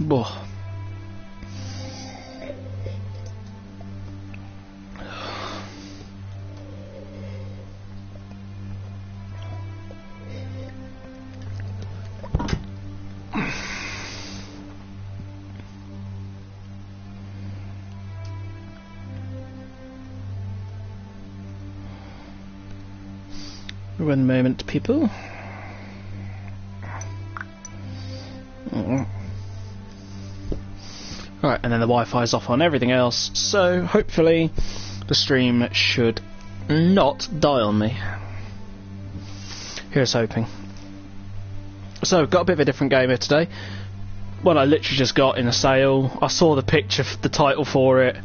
Whoa. One moment, people. Alright, and then the Wi-Fi's off on everything else, so hopefully the stream should not die on me. Here's hoping. So, got a bit of a different game here today. One I literally just got in a sale. I saw the picture, the title for it,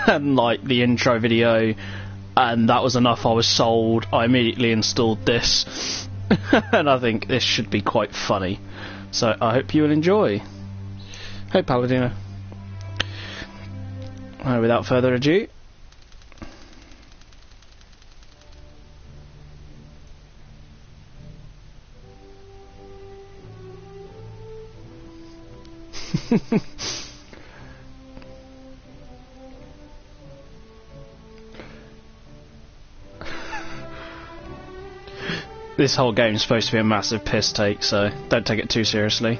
and like the intro video, and that was enough. I was sold. I immediately installed this, and I think this should be quite funny. So I hope you will enjoy. Hey Paladino. Without further ado. This whole game is supposed to be a massive piss take, so don't take it too seriously.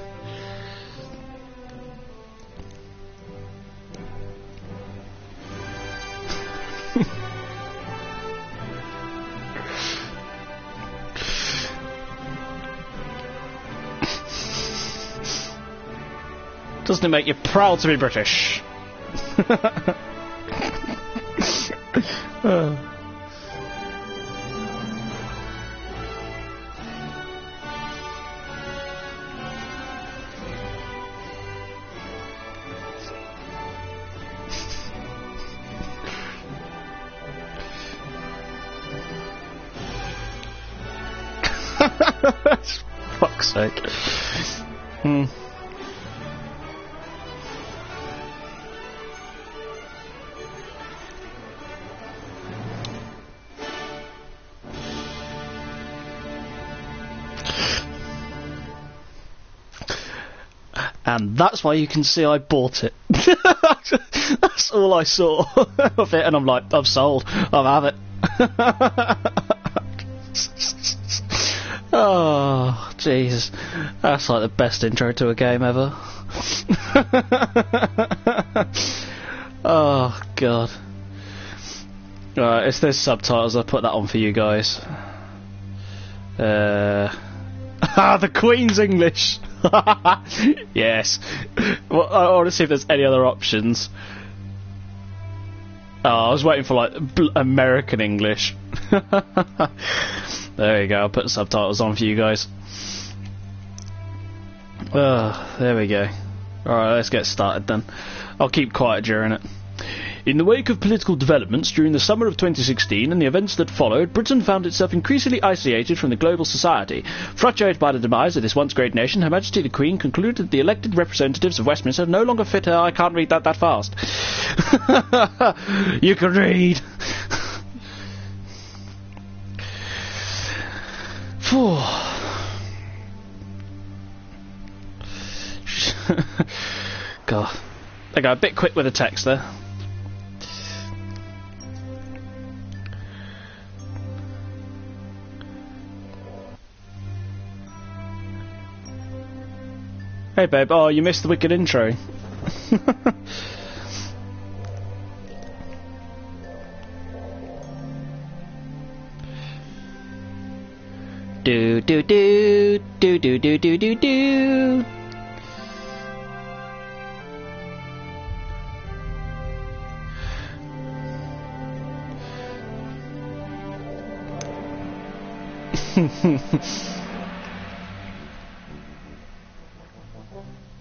Doesn't it make you proud to be British? Fuck's sake. And that's why you can see I bought it. That's all I saw of it, and I'm like, I'm sold. I'll have it. Oh, jeez. That's like the best intro to a game ever. Oh, God. Alright, if there's subtitles, I'll put that on for you guys. The Queen's English! Yes. Well, I want to see if there's any other options. Oh, I was waiting for like American English. There you go, I'll put subtitles on for you guys. There we go. Alright, let's get started then. I'll keep quiet during it. In the wake of political developments during the summer of 2016 and the events that followed, Britain found itself increasingly isolated from the global society. Frustrated by the demise of this once great nation, Her Majesty the Queen concluded that the elected representatives of Westminster no longer fit her. I can't read that fast. You can read. God. I got a bit quick with the text there. Hey babe, oh you missed the wicked intro. Do do do do do do do do do.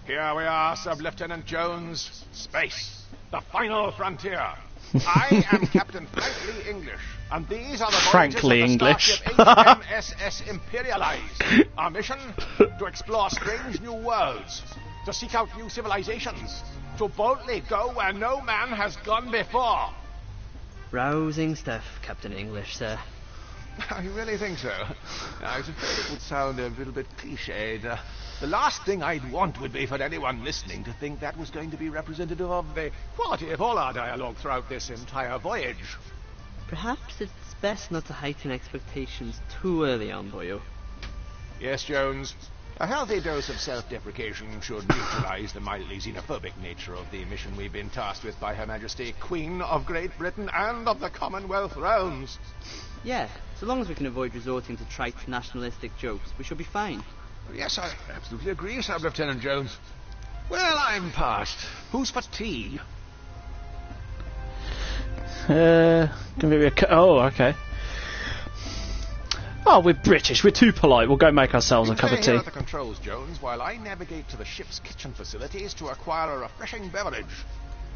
Here we are, Sub-Lieutenant Jones. Space, the final frontier. I am Captain Frankly English, and these are the Frankly voyages of the starship HMSS Imperialize. Our mission? To explore strange new worlds, to seek out new civilizations, to boldly go where no man has gone before. Rousing stuff, Captain English, sir. I really think so. I was afraid it would sound a little bit cliched. The last thing I'd want would be for anyone listening to think that was going to be representative of the quality of all our dialogue throughout this entire voyage. Perhaps it's best not to heighten expectations too early on, boyo. Yes, Jones. A healthy dose of self-deprecation should neutralize the mildly xenophobic nature of the mission we've been tasked with by Her Majesty, Queen of Great Britain and of the Commonwealth realms. Yeah, so long as we can avoid resorting to trite nationalistic jokes, we should be fine. Yes, I absolutely agree, Sub-Lieutenant Jones. Well, I'm past. Who's for tea? Oh, okay. Oh, we're British. We're too polite. We'll go make ourselves a cup of tea. Here at the controls, Jones, while I navigate to the ship's kitchen facilities to acquire a refreshing beverage.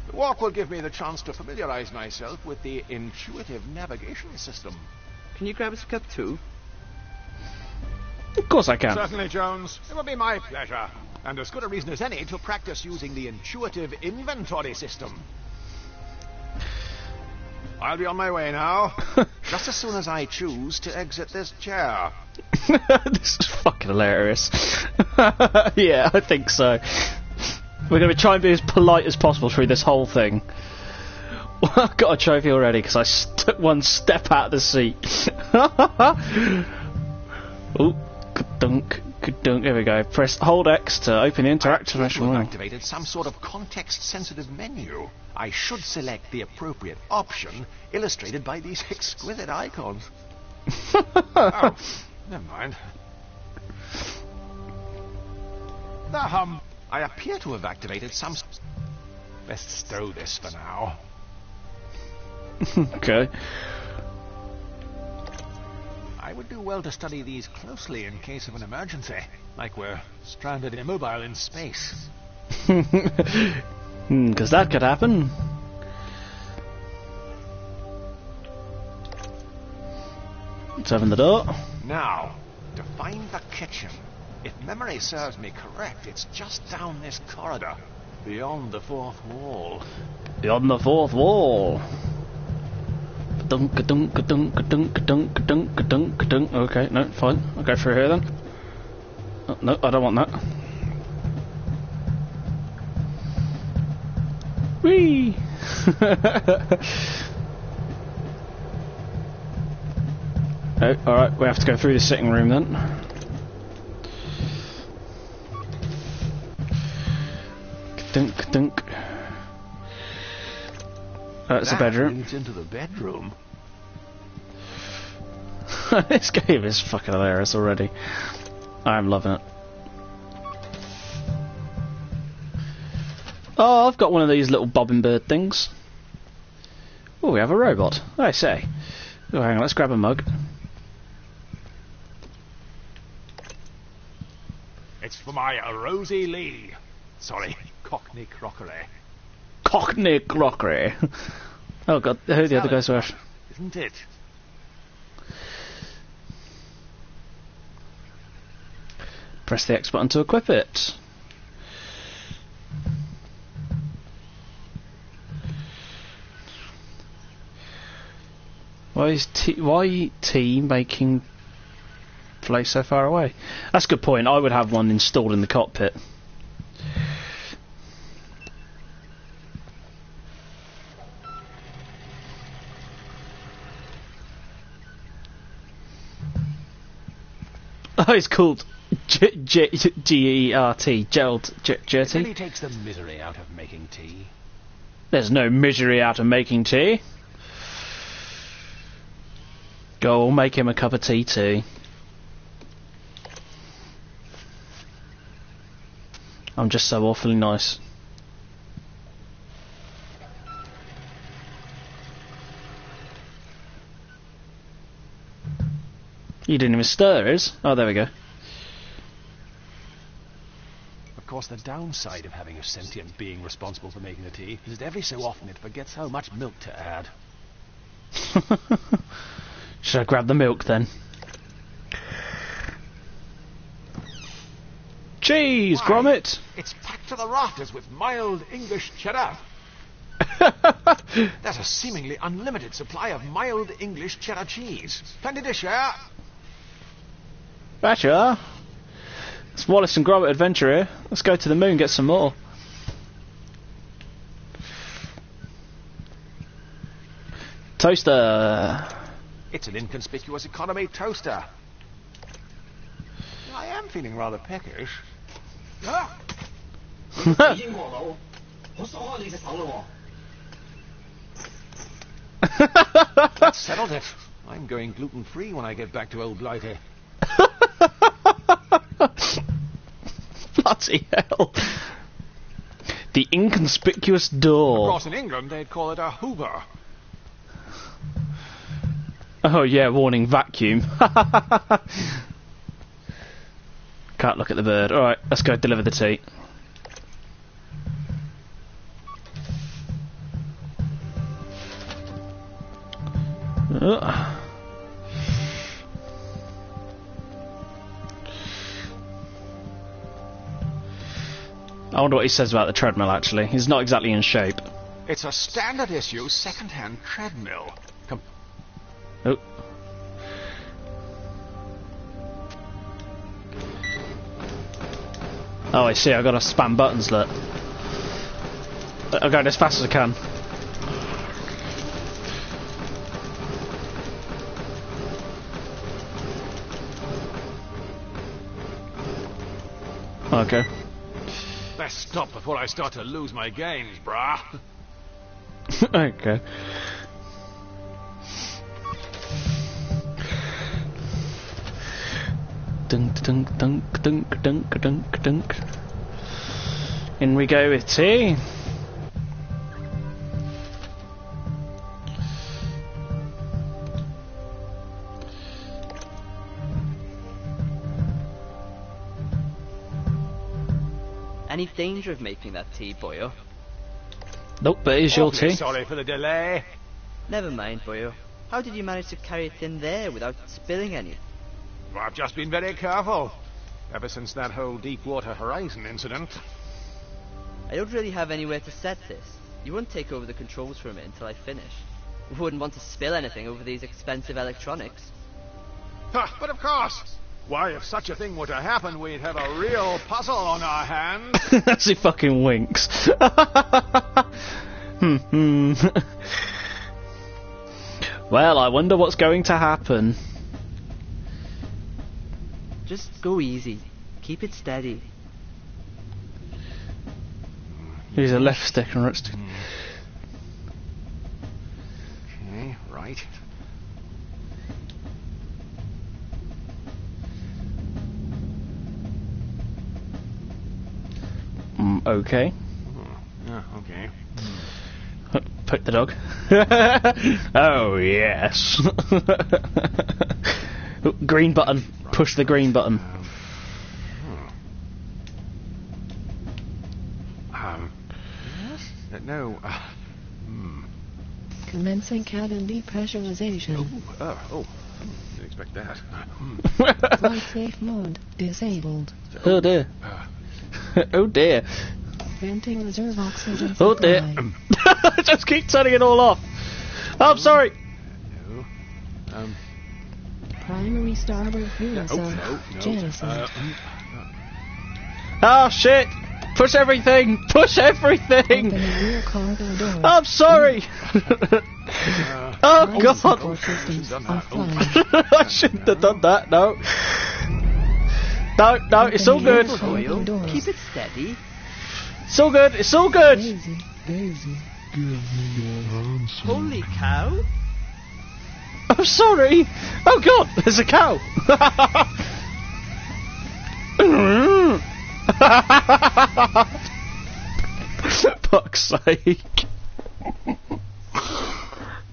The walk will give me the chance to familiarize myself with the intuitive navigation system. Can you grab us a cup too? Of course I can. Certainly, Jones. It will be my pleasure. And as good a reason as any to practice using the intuitive inventory system. I'll be on my way now. Just as soon as I choose to exit this chair. This is fucking hilarious. Yeah, I think so. We're going to try and be as polite as possible through this whole thing. I've got a trophy already because I took one step out of the seat. Oh, ka-dunk, ka-dunk. There we go. Press hold X to open the interactive mission. I've activated some sort of context-sensitive menu. I should select the appropriate option, illustrated by these exquisite icons. Oh, never mind. I appear to have activated some... Best stow this for now. Okay. I would do well to study these closely in case of an emergency, like we're stranded immobile in space. Because that could happen. Let's open the door. Now, to find the kitchen. If memory serves me correct, it's just down this corridor, beyond the fourth wall. Beyond the fourth wall. Dunk, dunk, dunk, dunk, dunk, dunk, dunk, dunk. Okay, no, fine. I'll go through here then. Oh, no, I don't want that. Whee! Oh, alright, we have to go through the sitting room then. Dunk, dunk. That's a bedroom. Leads into the bedroom. This game is fucking hilarious already. I'm loving it. Oh, I've got one of these little bobbing bird things. Oh, we have a robot. I say. Oh, hang on, let's grab a mug. It's for my Rosie Lee. Sorry, Cockney crockery. Cockney crockery. Oh god, who are the other guys were? Isn't it? Press the X button to equip it. Why is T making play so far away? That's a good point. I would have one installed in the cockpit. Oh, it's called G-E-R-T, Gelt, It Jerty. really takes the misery out of making tea. There's no misery out of making tea. Go, make him a cup of tea too. I'm just so awfully nice. You didn't even stir, is? Oh, there we go. Of course, the downside of having a sentient being responsible for making the tea is that every so often it forgets how much milk to add. Should I grab the milk then? Cheese, Why, Gromit! It's packed to the rafters with mild English cheddar. There's a seemingly unlimited supply of mild English cheddar cheese. Plenty to share. Gotcha. It's Wallace and Gromit adventure here. Let's go to the moon and get some more. Toaster. It's an inconspicuous economy toaster. I am feeling rather peckish. That settled it. I'm going gluten-free when I get back to old Blighty. Bloody hell. The inconspicuous door. Of course, in England, they'd call it a Hoover. Oh yeah, warning, vacuum. Can't look at the bird. Alright, let's go deliver the tea. I wonder what he says about the treadmill, actually. He's not exactly in shape. It's a standard issue second-hand treadmill. Come. Oh. Oh, I see, I've got to spam buttons, look. I'm going as fast as I can. Okay. Best stop before I start to lose my gains, brah. Okay. Dunk, dunk, dunk, dunk, dunk, dunk, dunk. In we go with tea. Any danger of making that tea, boyo? Nope, but it is your tea. Sorry for the delay. Never mind, boyo. How did you manage to carry it in there without spilling any? Well, I've just been very careful. Ever since that whole Deepwater Horizon incident. I don't really have anywhere to set this. You won't take over the controls from it until I finish. Wouldn't want to spill anything over these expensive electronics. But of course. Why, if such a thing were to happen, we'd have a real puzzle on our hands. As he fucking winks. Well, I wonder what's going to happen. Just go easy. Keep it steady. Use a left stick and right stick. Okay, right. Okay. Yeah, okay. Poke the dog. Oh, yes. Green button. Push the green button. No. Commencing cabin depressurization. Didn't expect that. Flight safe mode disabled. Oh dear. Oh dear. Venting reserve oxygen Oh supply. dear. Just keep turning it all off. Oh, I'm sorry. No. Primary starboard fuel cell jettisoned. Oh shit. Push everything. Push everything. Opening rear cargo door. I'm sorry. Oh Life god. support systems offline. I shouldn't have done that. No. No, it's all good. Boyo, keep it steady. It's all good. It's all good. Daisy, Daisy. Holy cow! I'm sorry. Oh god, there's a cow. Fuck's sake.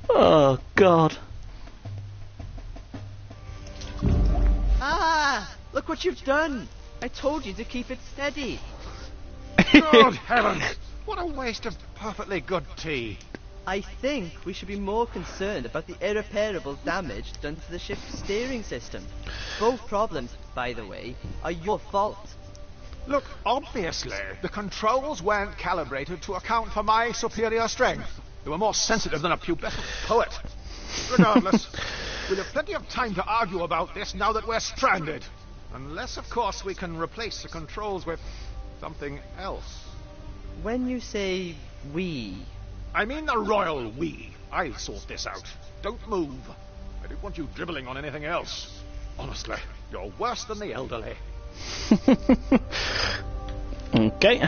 Oh god. Ah! Look what you've done! I told you to keep it steady. Good heavens! What a waste of perfectly good tea. I think we should be more concerned about the irreparable damage done to the ship's steering system. Both problems, by the way, are your fault. Look, obviously, the controls weren't calibrated to account for my superior strength. They were more sensitive than a pubescent poet. Regardless, we'll have plenty of time to argue about this now that we're stranded. Unless, of course, we can replace the controls with something else. When you say we... I mean the royal we. I'll sort this out. Don't move. I don't want you dribbling on anything else. Honestly, you're worse than the elderly. Okay.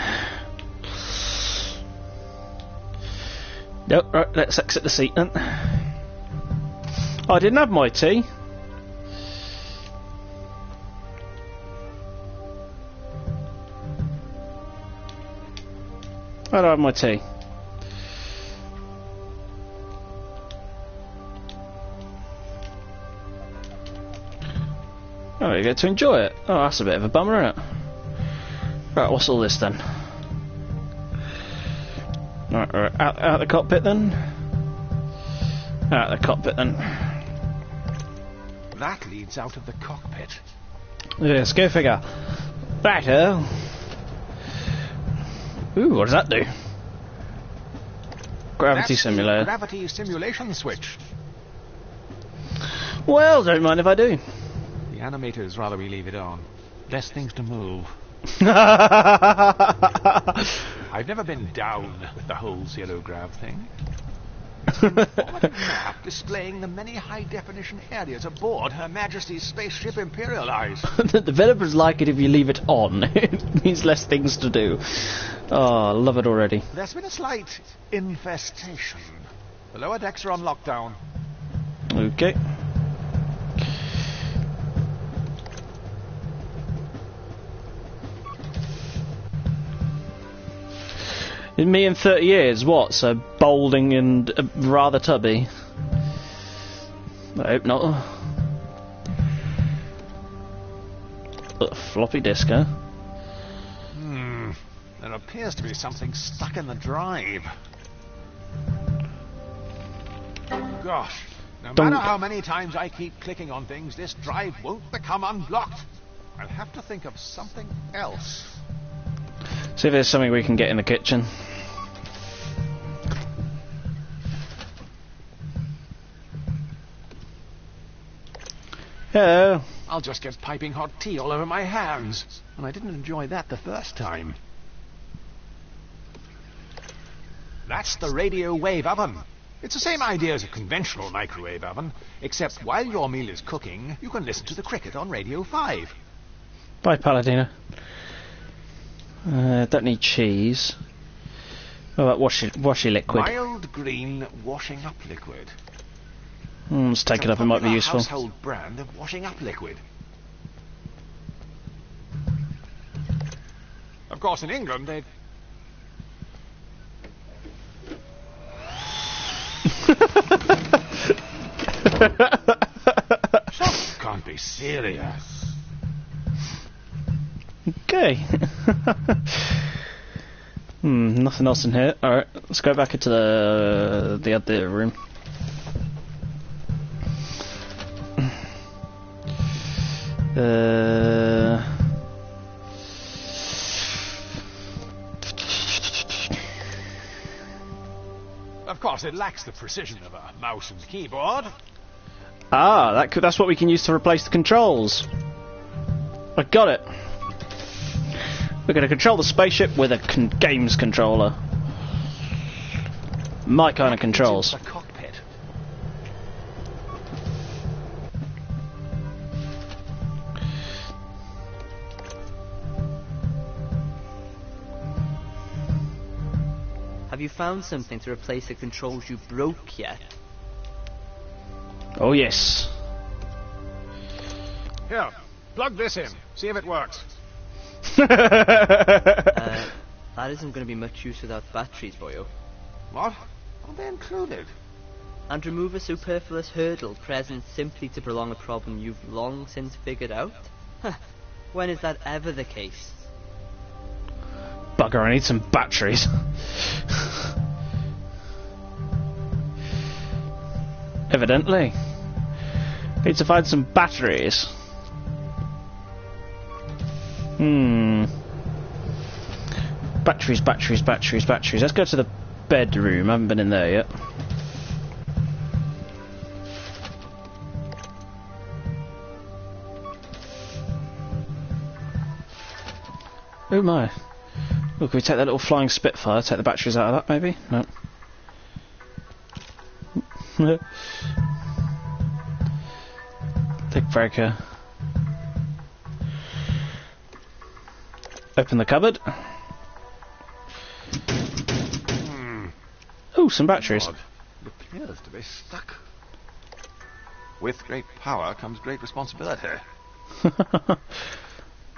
Nope, right, let's exit the seat then. Oh, I didn't have my tea. I don't have my tea. Oh, you get to enjoy it. Oh, that's a bit of a bummer, isn't it? Right, what's all this then? Right, out the cockpit then. Out the cockpit then. That leads out of the cockpit. Yes, go figure. Righto. Ooh, what does that do? Gravity That's simulator. the gravity simulation switch. Well, don't mind if I do. The animators rather we leave it on. Less things to move. I've never been down with the whole zero grav thing. It's an informative map displaying the many high-definition areas aboard Her Majesty's spaceship Imperial Eyes. The developers like it if you leave it on. It means less things to do. Oh, I love it already. There's been a slight infestation. The lower decks are on lockdown. Okay. In me in 30 years, what? So balding and rather tubby? I hope not. Floppy disk, huh? There appears to be something stuck in the drive. Gosh, no matter how many times I keep clicking on things, this drive won't become unblocked. I'll have to think of something else. See if there's something we can get in the kitchen. Hello. I'll just get piping hot tea all over my hands. And I didn't enjoy that the first time. That's the radio wave oven. It's the same idea as a conventional microwave oven, except while your meal is cooking, you can listen to the cricket on Radio 5. Bye, Paladina. Don't need cheese. What about washy liquid? Mild green washing up liquid. Let's take it up, it might be useful. Household brand of washing up liquid. Of course, in England, they'd... That can't be serious. Okay. Nothing else in here. Alright, let's go back into the other room. Of course, it lacks the precision of a mouse and keyboard. Ah, that's what we can use to replace the controls. I got it. We're going to control the spaceship with a games controller. My kind of controls. The cockpit. Have you found something to replace the controls you broke yet? Oh yes. Here, plug this in. See if it works. That isn't going to be much use without batteries, boyo. What? Aren't they included? And remove a superfluous hurdle present simply to prolong a problem you've long since figured out? When is that ever the case? Bugger, I need some batteries. Evidently. Need to find some batteries. Batteries, batteries, batteries, batteries. Let's go to the bedroom. I haven't been in there yet. Oh my. Look, can we take that little flying Spitfire, take the batteries out of that maybe? No. Big breaker. Open the cupboard. Oh, some batteries. Odd. It appears to be stuck. With great power comes great responsibility.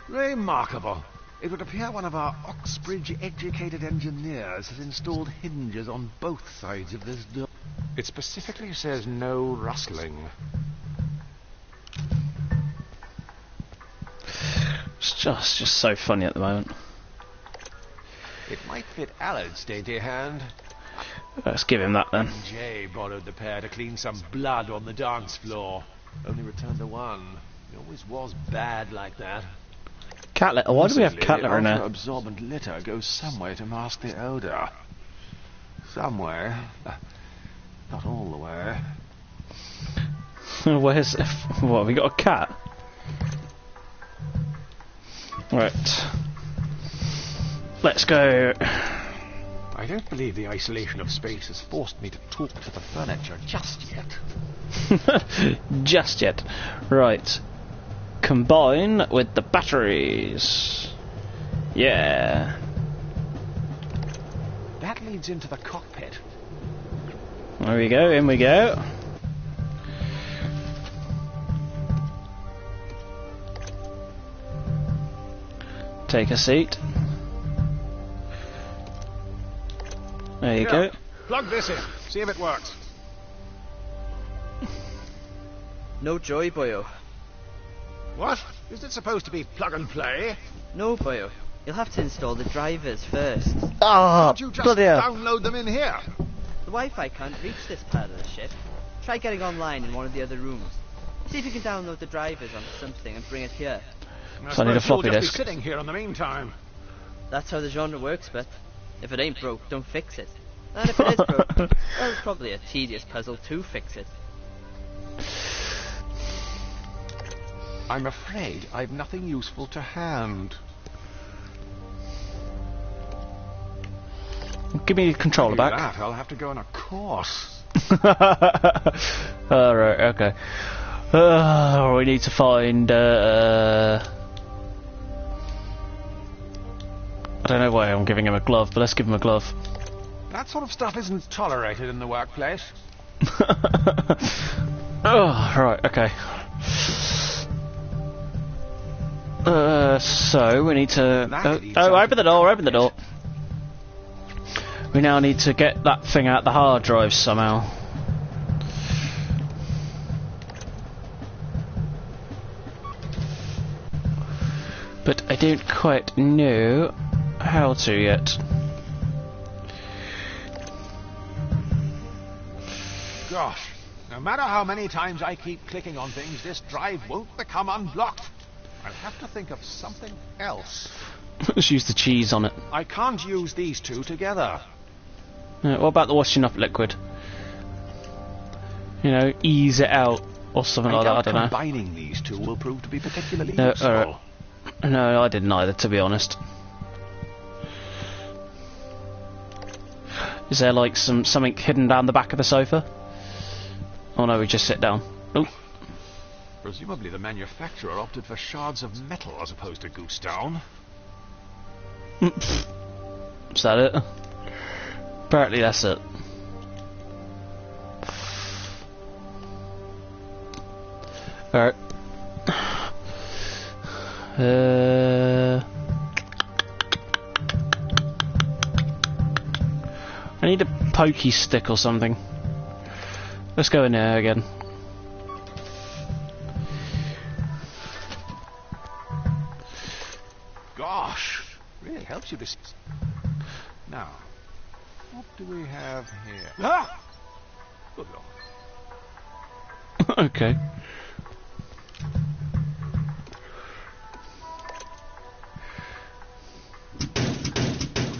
Remarkable. It would appear one of our Oxbridge-educated engineers has installed hinges on both sides of this door. It specifically says no rustling. It's just so funny at the moment. It might fit Allard's dainty hand. Let's give him that then. Jay borrowed the pair to clean some blood on the dance floor. Only returned the one. He always was bad like that. Cat litter? Why do we have cat litter in there? The absorbent litter goes some way to mask the odour. Some way. Not all the way. Where's... What, have we got a cat? Right. Let's go. I don't believe the isolation of space has forced me to talk to the furniture just yet. Just yet. Right. Combine with the batteries. Yeah. That leads into the cockpit. There we go, in we go. Take a seat. There you go. Plug this in. See if it works. No joy, boyo. What? Is it supposed to be plug and play? No, boyo. You'll have to install the drivers first. Ah, Can't you just bloody hell. download them in here? The Wi-Fi can't reach this part of the ship. Try getting online in one of the other rooms. See if you can download the drivers onto something and bring it here. So I need a floppy you'll disk. Just be sitting here in the meantime. That's how the genre works, but if it ain't broke, don't fix it. And if it is broke, well, it's probably a tedious puzzle to fix it. I'm afraid I've nothing useful to hand. Give me the controller To do back. that, I'll have to go on a course. Alright, okay. We need to find... I don't know why I'm giving him a glove, but let's give him a glove. That sort of stuff isn't tolerated in the workplace. Oh, right, okay. So we need to... open the door, open the door. We now need to get that thing out the hard drive somehow. But I don't quite know how to yet. Gosh, no matter how many times I keep clicking on things, this drive won't become unblocked. I'll have to think of something else. Let's use the cheese on it. I can't use these two together. What about the washing up liquid? You know, ease it out or something like that, I don't know. Combining these two will prove to be particularly No, useful. alright. No, I didn't either, to be honest. Is there like something hidden down the back of the sofa? Oh no, we just sit down. Oh. Presumably the manufacturer opted for shards of metal as opposed to goose down. Is that it? Apparently that's it. Alright. I need a pokey stick or something. Let's go in there again. Gosh, really helps you this. Now, what do we have here? Ah! Good lord. Okay.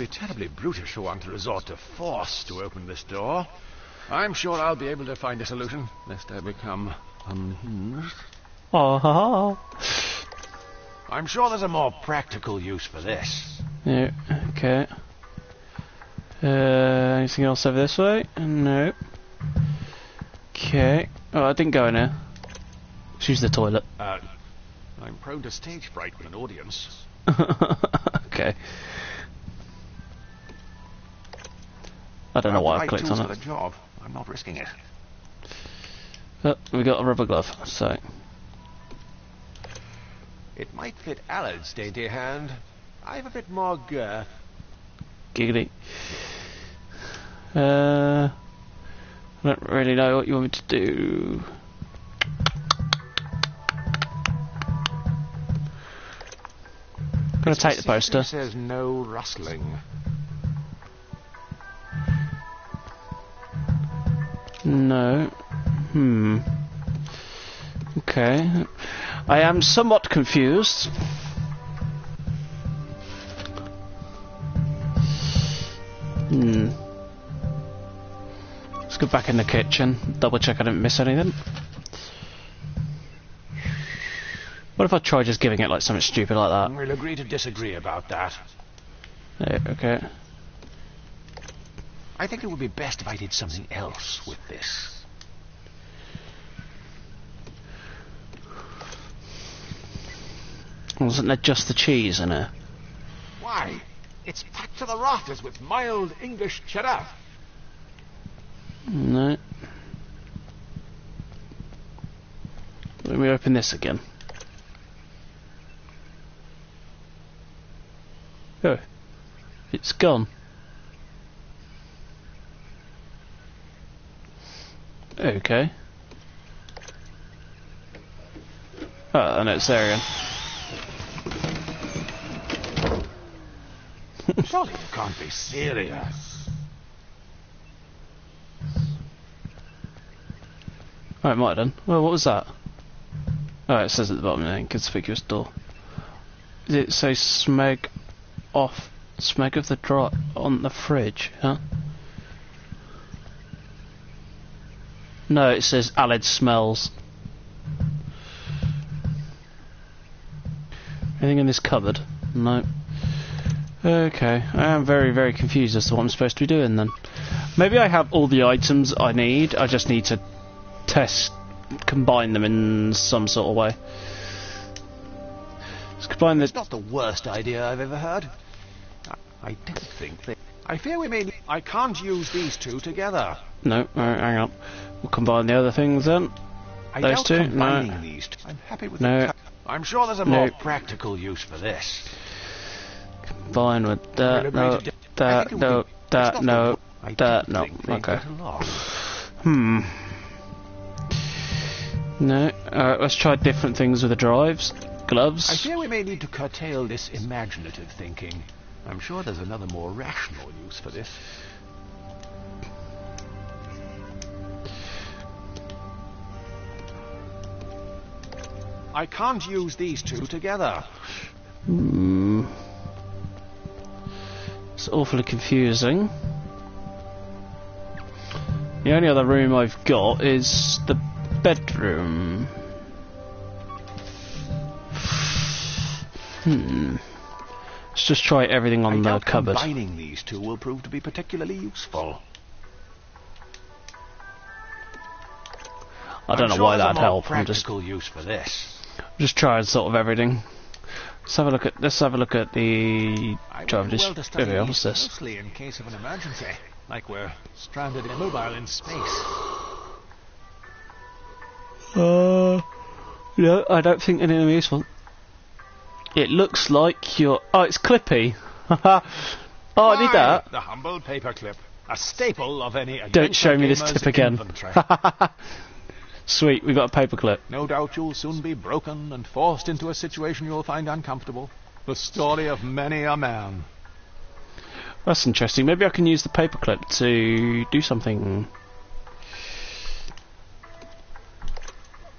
be terribly brutish to want to resort to force to open this door. I'm sure I'll be able to find a solution, lest I become unhinged. Oh, I'm sure there's a more practical use for this. yeah, okay. Anything else over this way? No. Okay. Oh, I didn't go in here. Let's use the toilet. I'm prone to stage fright with an audience. Okay. I don't know why I clicked on For it. the job. I'm not risking it. But we got a rubber glove, so. It might fit Alad's dainty hand. I have a bit more girth. Giggity. I don't really know what you want me to do. I'm gonna take the poster. It says no rustling. No. Okay. I am somewhat confused. Let's go back in the kitchen, double check I didn't miss anything. What if I try just giving it like something stupid like that? We'll agree to disagree about that. Yeah, okay. I think it would be best if I did something else with this. Wasn't there just the cheese in it? Why? It's packed to the rafters with mild English cheddar. No. Let me open this again. Oh, it's gone. Okay. Oh, and it's there again. Surely you can't be serious. Oh, it might have done. Well, what was that? Oh, it says at the bottom, inconspicuous door. Did it say smeg off, smeg of the drop on the fridge, huh? No, it says Aled smells. Anything in this cupboard? No. Okay, I am very, very confused as to what I'm supposed to be doing then. Maybe I have all the items I need, I just need to combine them in some sort of way. Let's combine It's not the worst idea I've ever heard. I don't think that... I fear we may... I can't use these two together. No, alright, hang on. We'll combine the other things then. I Those doubt two? combining No. these two. I'm happy with No. I'm sure there's a more practical use for this. Combine with that, no, that, no, that, no, that, no. Okay. No, alright, let's try different things with the drives. Gloves. I fear we may need to curtail this imaginative thinking. I'm sure there's another more rational use for this. I can't use these two together. It's awfully confusing. The only other room I've got is the bedroom. Let's just try everything on the cupboard. Combining these two will prove to be particularly useful. I don't know why that'd help. I'm just use for this. trying sort of everything. Let's have a look at the drive. There we go. What's this? Mostly in case of an emergency, like we're stranded immobile in space. No, I don't think anything useful. It looks like you're... Oh, it's Clippy. Oh, I need that. The humble paperclip, a staple of any... Don't show me this gamer's tip again. inventory. Sweet, we got a paperclip. No doubt you'll soon be broken and forced into a situation you'll find uncomfortable. The story of many a man. That's interesting. Maybe I can use the paperclip to do something.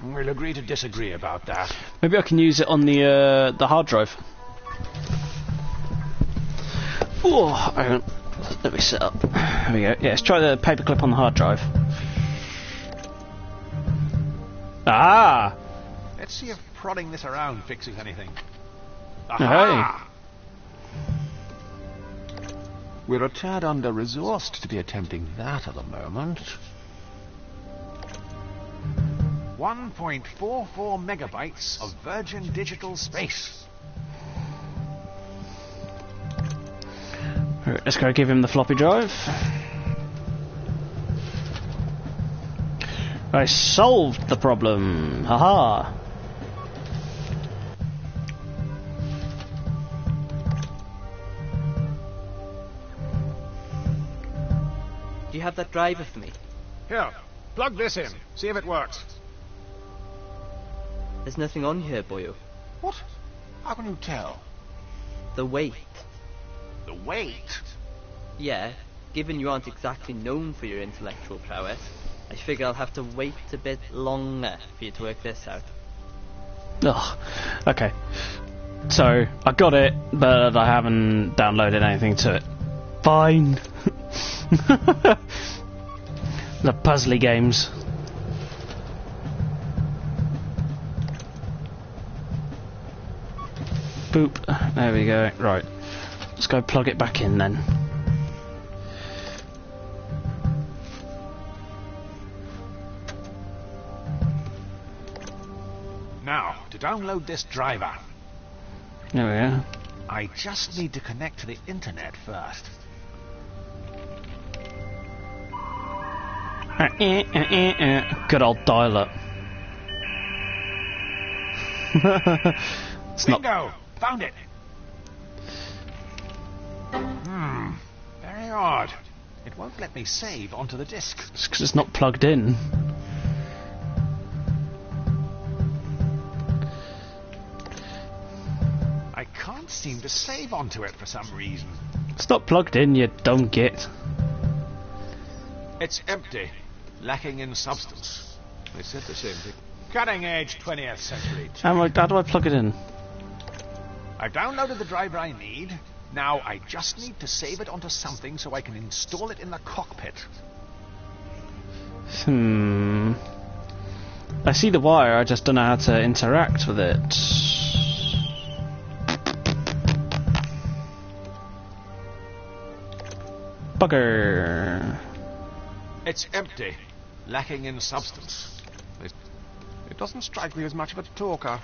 We'll agree to disagree about that. Maybe I can use it on the hard drive. Oh, hang on. Let me set up. There we go. Yeah, let's try the paperclip on the hard drive. Ah! Let's see if prodding this around fixes anything. Hey. Aha! We're a tad under-resourced to be attempting that at the moment. 1.44 megabytes of virgin digital space. Right, let's go give him the floppy drive. I solved the problem. Haha. Do you have that driver for me? Here, plug this in. See if it works. There's nothing on here, boyo. What? How can you tell? The weight. The weight? Yeah, given you aren't exactly known for your intellectual prowess, I figure I'll have to wait a bit longer for you to work this out. Ugh. Okay. So, I got it, but I haven't downloaded anything to it. Fine. The puzzly games. Boop. There we go. Right. Let's go plug it back in then. Now, to download this driver, There we go. I just need to connect to the internet first. Good old dial-up. It's not. Bingo! Found it! Very odd. It won't let me save onto the disk. It's 'cause it's not plugged in. I can't seem to save onto it for some reason. It's not plugged in, you dumb git. It's empty, lacking in substance. They said the same thing. Cutting edge 20th century. How do I plug it in? I've downloaded the driver I need. Now I just need to save it onto something so I can install it in the cockpit. I see the wire, I just don't know how to interact with it. Bugger. It's empty, lacking in substance. It doesn't strike me as much of a talker.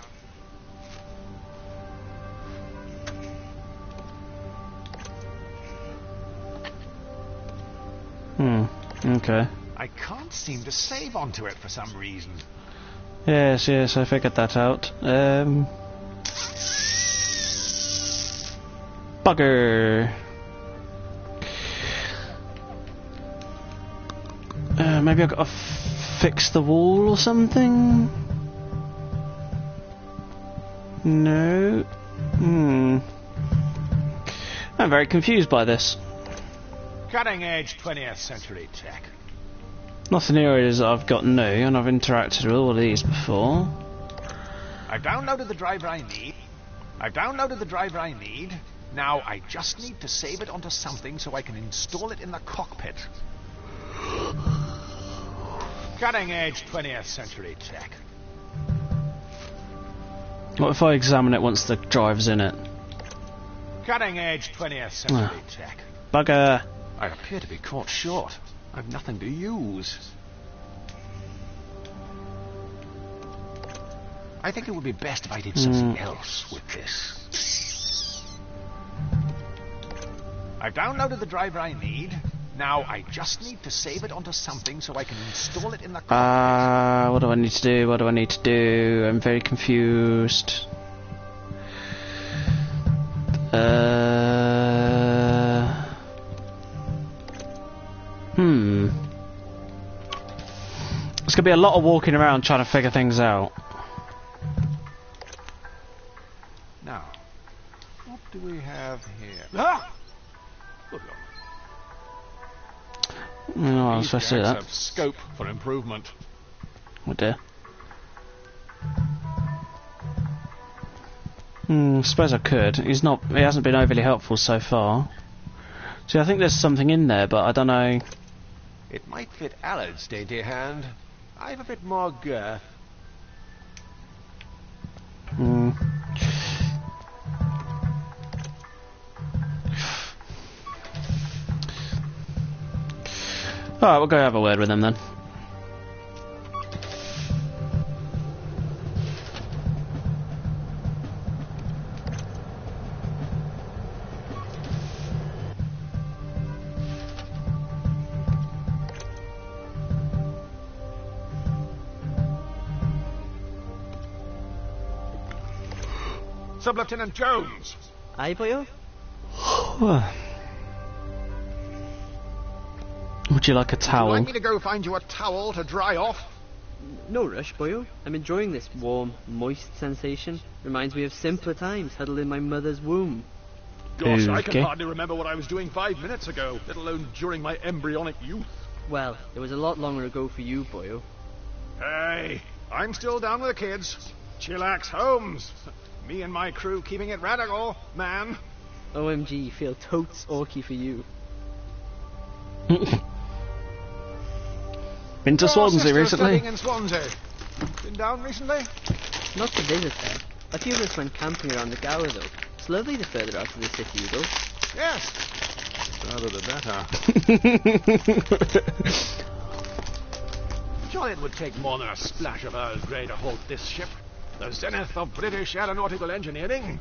Okay. I can't seem to save onto it for some reason. Yes, I figured that out. Bugger. Maybe I've got to fix the wall or something? No. I'm very confused by this. Cutting edge 20th century tech. Nothing here is I've got new, and I've interacted with all of these before. I've downloaded the driver I need. Now I just need to save it onto something so I can install it in the cockpit. Cutting edge 20th century tech. What if I examine it once the drive's in it? Cutting edge 20th century tech. Bugger. I appear to be caught short. I've nothing to use. I think it would be best if I did something else with this. I've downloaded the driver I need. Now I just need to save it onto something so I can install it in the cockpit. What do I need to do? I'm very confused. It's gonna be a lot of walking around trying to figure things out. Now, what do we have here? Ah! Good Lord. No, I was supposed to do that. Have scope for improvement. Oh dear. Suppose I could. He hasn't been overly helpful so far. See, I think there's something in there, but I don't know. It might fit Alan's dainty hand. I've a bit more girth. Hmm. Alright, we'll go have a word with him then. Sub-Lieutenant Jones! Aye, boyo? Would you like a Would you towel? like me to go find you a towel to dry off? No rush, boyo. I'm enjoying this warm, moist sensation. Reminds me of simpler times, huddled in my mother's womb. Gosh, I Okay. can hardly remember what I was doing 5 minutes ago, let alone during my embryonic youth. Well, it was a lot longer ago for you, boyo. Hey, I'm still down with the kids. Chillax Holmes. Me and my crew keeping it radical, man. OMG, feel totes orky for you. Been to Your Swansea sister's recently? studying in Swansea. Been down recently? Not to visit there. A few of us went camping around the Gower, though. It's lovely the further out of the city you go. Yes. Rather the better. Sure, it would take more than a splash of Earl Grey to halt this ship. The zenith of British aeronautical engineering.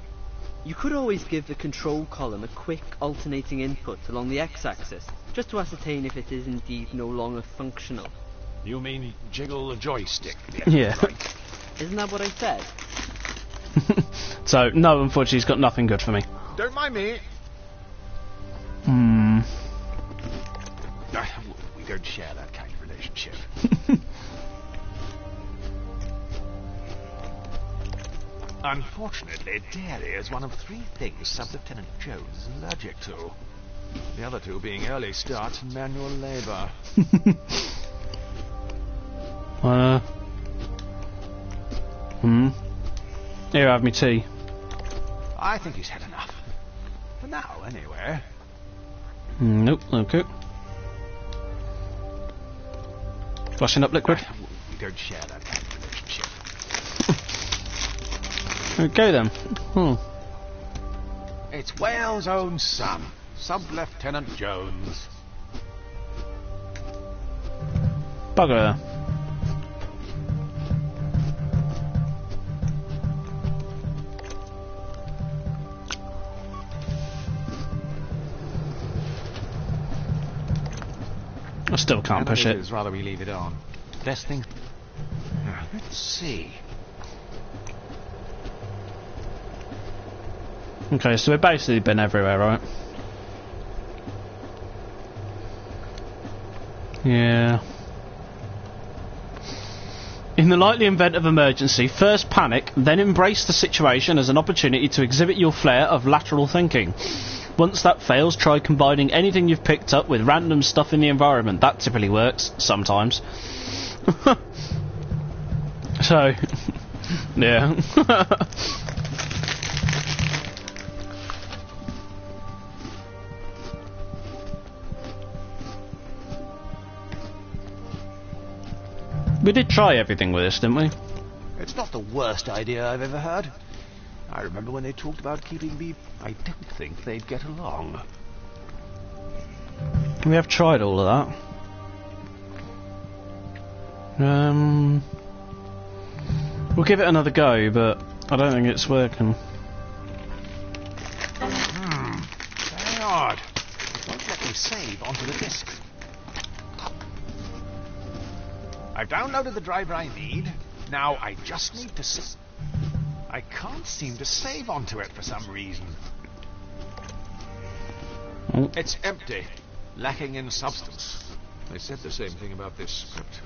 You could always give the control column a quick alternating input along the x-axis, just to ascertain if it is indeed no longer functional. You mean jiggle the joystick? Yeah. Right. Isn't that what I said? So, no, unfortunately, he's got nothing good for me. Don't mind me. Hmm. We don't share that kind of relationship. Unfortunately, dairy is one of 3 things Sub-Lieutenant Jones is allergic to. The other 2 being early starts and manual labour. Here, have me tea. I think he's had enough. For now, anyway. Nope, okay. Flushing up liquid. We don't share that kind of relationship. Okay then. It's Wales' own son, Sub-Lieutenant Jones. Bugger. I still can't push it. Rather we leave it on. Best thing. Now, let's see. Okay, so we've basically been everywhere, right? Yeah. In the likely event of emergency, first panic, then embrace the situation as an opportunity to exhibit your flair of lateral thinking. Once that fails, try combining anything you've picked up with random stuff in the environment. That typically works, sometimes. So, yeah. We did try everything with this, didn't we? It's not the worst idea I've ever heard. I remember when they talked about keeping me. I don't think they'd get along. We have tried all of that. We'll give it another go, but I don't think it's working. Very odd. It won't let me save onto the disk. I've downloaded the driver I need. Now I just need to I can't seem to save onto it for some reason. Oh. It's empty. Lacking in substance. They said the same thing about this script.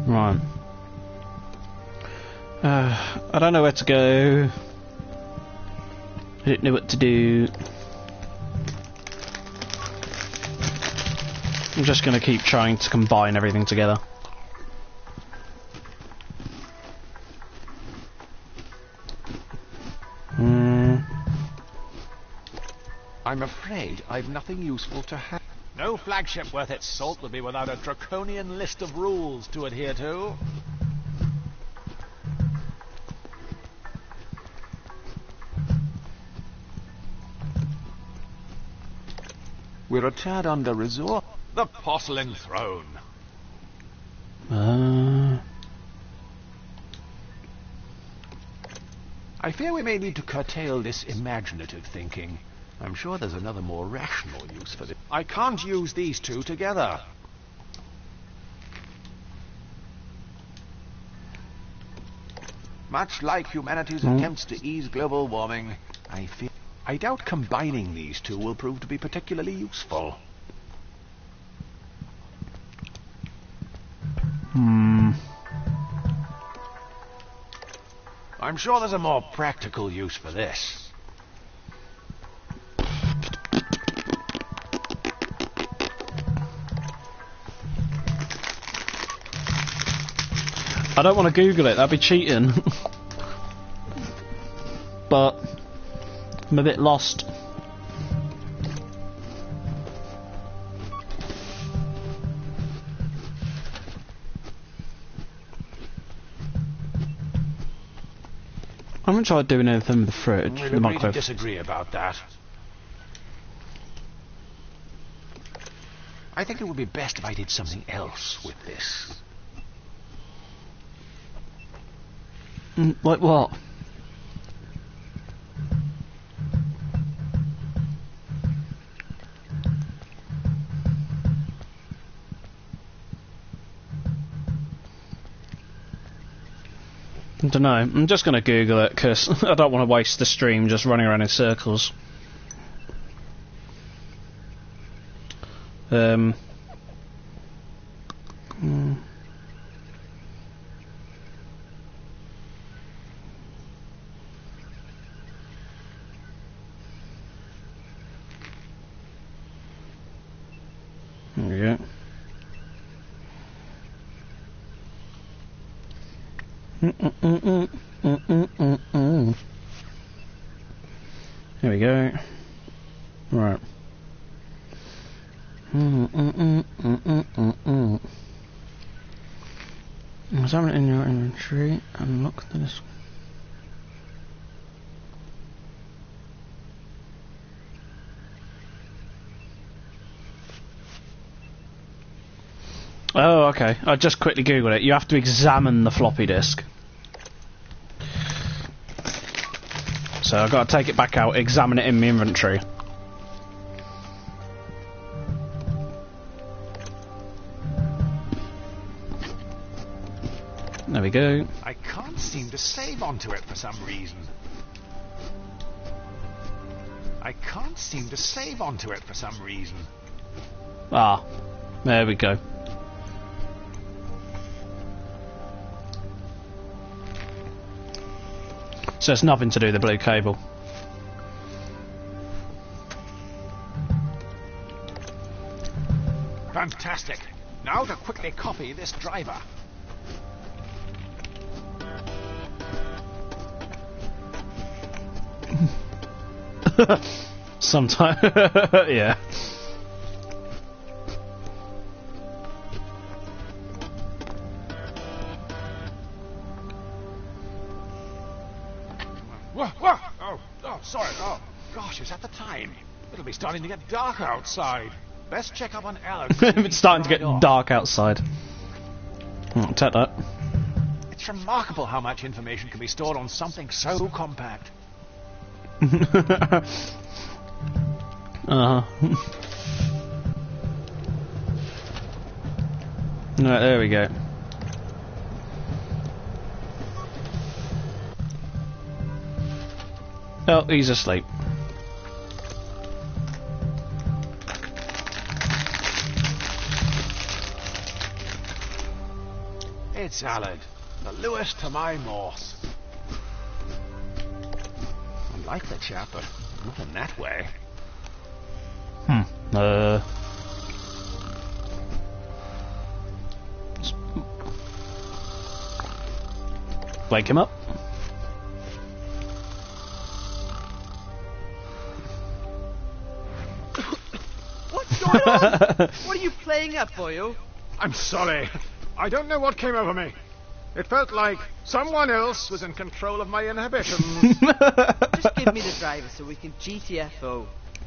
Right. I don't know where to go. I don't know what to do. I'm just going to keep trying to combine everything together. I'm afraid I've nothing useful to have. No flagship worth its salt would be without a draconian list of rules to adhere to. We're a tad under resort. The porcelain throne. I fear we may need to curtail this imaginative thinking. I'm sure there's another more rational use for this. I can't use these two together. Much like humanity's attempts to ease global warming, I doubt combining these two will prove to be particularly useful. I'm sure there's a more practical use for this. I don't want to Google it, that'd be cheating. But I'm a bit lost. I haven't tried doing anything with the fridge. We'll the agree to microwave. disagree about that. I think it would be best if I did something else with this. Like what? I don't know. I'm just going to Google it because I don't want to waste the stream just running around in circles. There we go. There we go. Right. Examine it in your inventory and look at this. Oh, okay. I just quickly googled it. You have to examine the floppy disk. So I've got to take it back out, examine it in my inventory. There we go. I can't seem to save onto it for some reason. Ah, there we go. So it's nothing to do with the blue cable. Fantastic. Now to quickly copy this driver. Sometime, yeah. Whoa. Oh, sorry. Oh, gosh, is that the time? It'll be starting to get dark outside. Best check up on Alex. It's starting to get dark outside. Take that. It's remarkable how much information can be stored on something so compact. Right, there we go. Oh, he's asleep. It's Alad, the Lewis to my Morse. I like the chap, but not in that way. Wake him up. What are you playing at, boyo? I'm sorry. I don't know what came over me. It felt like someone else was in control of my inhibitions. Just give me the driver so we can GTFO.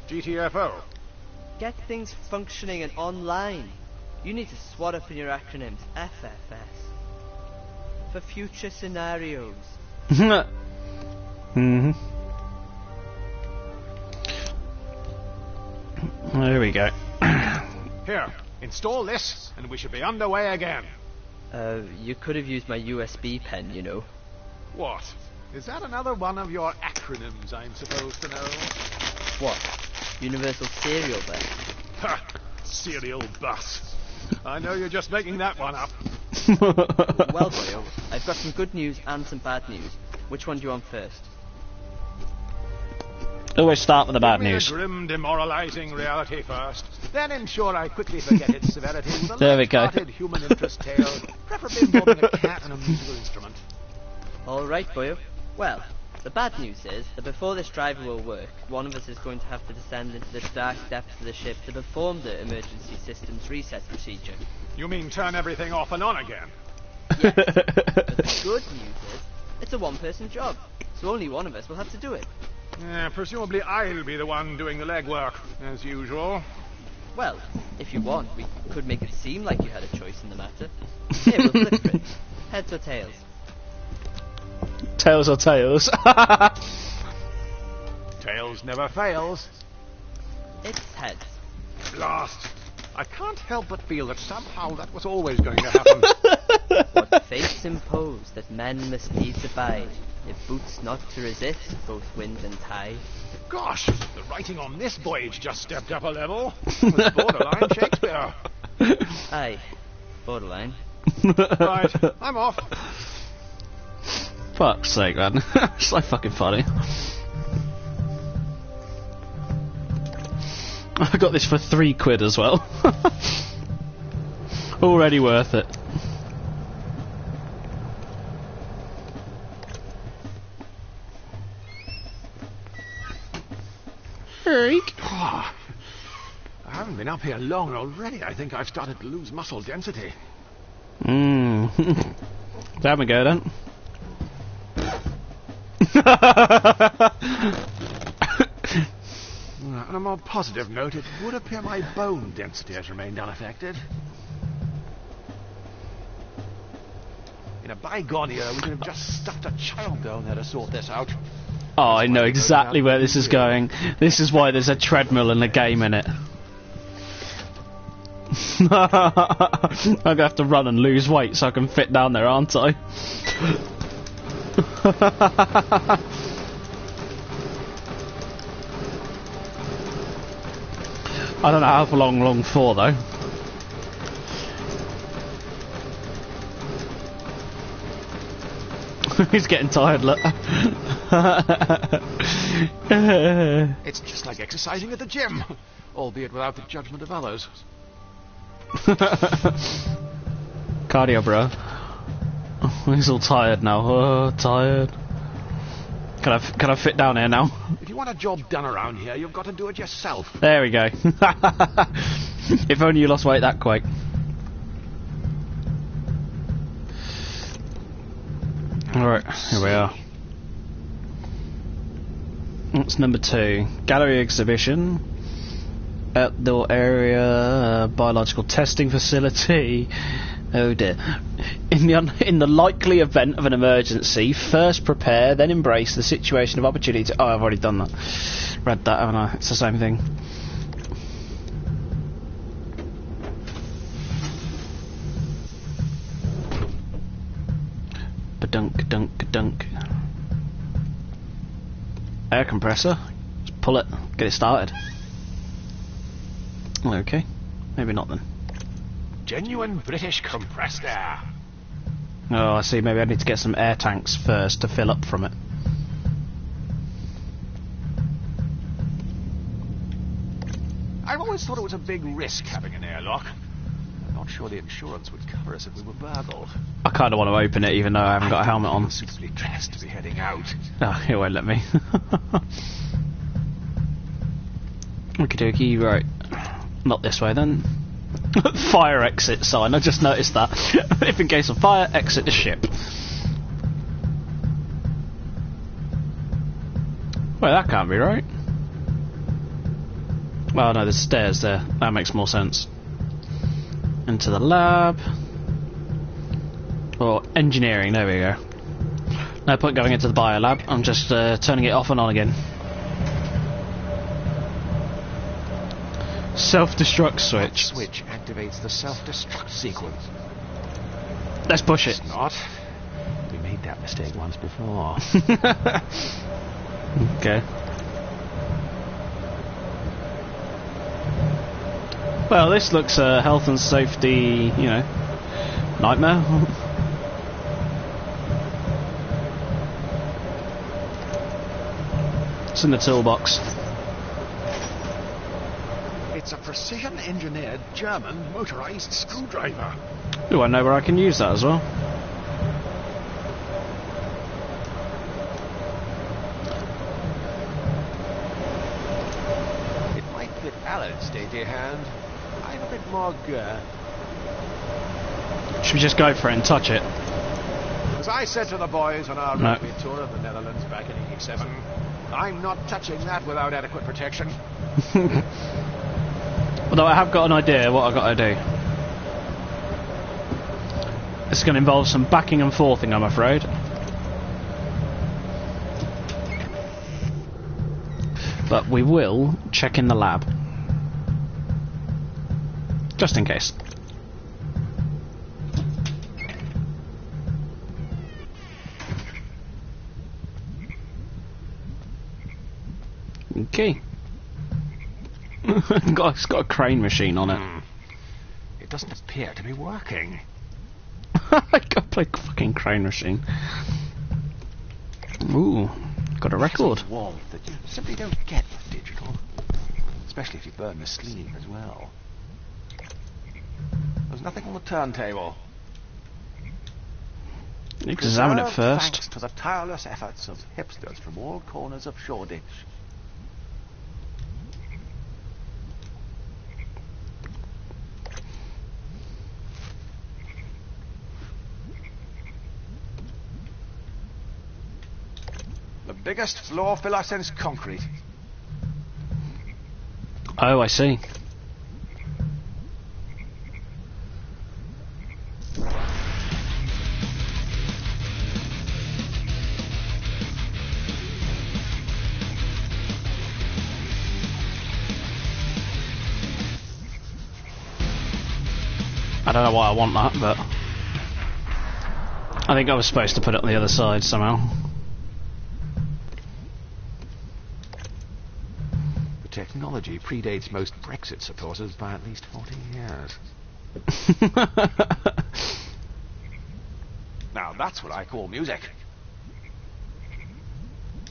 GTFO? Get things functioning and online. You need to swat up in your acronyms FFS. For future scenarios. Mm-hmm. There we go. Here, install this, and we should be underway again. You could have used my USB pen, you know. What? Is that another one of your acronyms I'm supposed to know? What? Universal Serial Bus? Ha! Serial bus. I know you're just making that one up. Well, boyo, I've got some good news and some bad news. Which one do you want first? Always start with the bad Give me news. the grim, demoralizing reality first, then ensure I quickly forget its severity with a There we go. light-hearted human interest tale, preferably involving a cat and a musical instrument. Alright, boyo. Well, the bad news is that before this driver will work, one of us is going to have to descend into the dark depths of the ship to perform the emergency systems reset procedure. You mean turn everything off and on again? Yes. But the good news is, it's a one-person job, so only one of us will have to do it. Presumably I'll be the one doing the legwork, as usual. Well, if you want, we could make it seem like you had a choice in the matter. Here, we'll flip for it. Heads or tails? Tails or tails? Tails never fails. It's heads. Blast. I can't help but feel that somehow that was always going to happen. What fates impose that men must needs abide, if boots not to resist both wind and tide. Gosh, the writing on this voyage just stepped up a level. It was borderline Shakespeare. Aye, borderline. Right, I'm off. Fuck's sake, man. So fucking funny. I got this for £3 as well. Already worth it. I haven't been up here long already. I think I've started to lose muscle density. There we go then. On a more positive note, it would appear my bone density has remained unaffected. In a bygone year, we could have just stuffed a child down there to sort this out. Oh, I know exactly where this is going. This is why there's a treadmill and a game in it. I'm gonna have to run and lose weight so I can fit down there, aren't I? I don't know how long for though. He's getting tired, look. It's just like exercising at the gym, albeit without the judgment of others. Cardio, bro. Oh, he's all tired now. Oh, tired. Can I fit down here now? If you want a job done around here, you've got to do it yourself. There we go. If only you lost weight that quick. Alright, here we are. That's number 2. Gallery exhibition. Outdoor area, biological testing facility. Oh dear. In the likely event of an emergency, first prepare, then embrace the situation of opportunity. Oh, I've already done that. Read that, haven't I? It's the same thing. Dunk, dunk, dunk. Air compressor. Just pull it. Get it started. Okay. Maybe not then. Genuine British compressed air. Oh, I see. Maybe I need to get some air tanks first to fill up from it. I've always thought it was a big risk having an airlock. I'm not sure the insurance would cover us if we were burgled. I kind of want to open it even though I haven't got a helmet on. I'm suitably dressed to be heading out. Oh, it won't let me. Okie dokie, right. Not this way then. Fire exit sign, I just noticed that. If in case of fire, exit the ship. Well, that can't be right. Well, no, there's stairs there. That makes more sense. Into the lab. Or engineering, there we go. No point going into the biolab. I'm just turning it off and on again. Self-destruct switch. That switch activates the self-destruct sequence. Let's push it. It's not. We made that mistake once before. Okay. Well, this looks a health and safety, you know, nightmare. It's in the toolbox. It's a precision-engineered German motorized screwdriver. Do I know where I can use that as well? It might fit Alan's dainty hand. I'm a bit more girth. Should we just go for it and touch it? As I said to the boys on our rugby tour of the Netherlands back in '87, I'm not touching that without adequate protection. Although I have got an idea what I've got to do. It's going to involve some backing and forthing, I'm afraid. But we will check in the lab. Just in case. Okay. It's got a crane machine on it. It doesn't appear to be working. I got a fucking crane machine. Ooh, got a record. There's a warmth that you simply don't get with digital, especially if you burn the sleeve as well. There's nothing on the turntable. Examine it Preserved first. Thanks to the tireless efforts of hipsters from all corners of Shoreditch. The biggest floor filler since concrete. Oh, I see. I don't know why I want that, but I think I was supposed to put it on the other side somehow. The technology predates most Brexit supporters by at least 40 years. Now that's what I call music.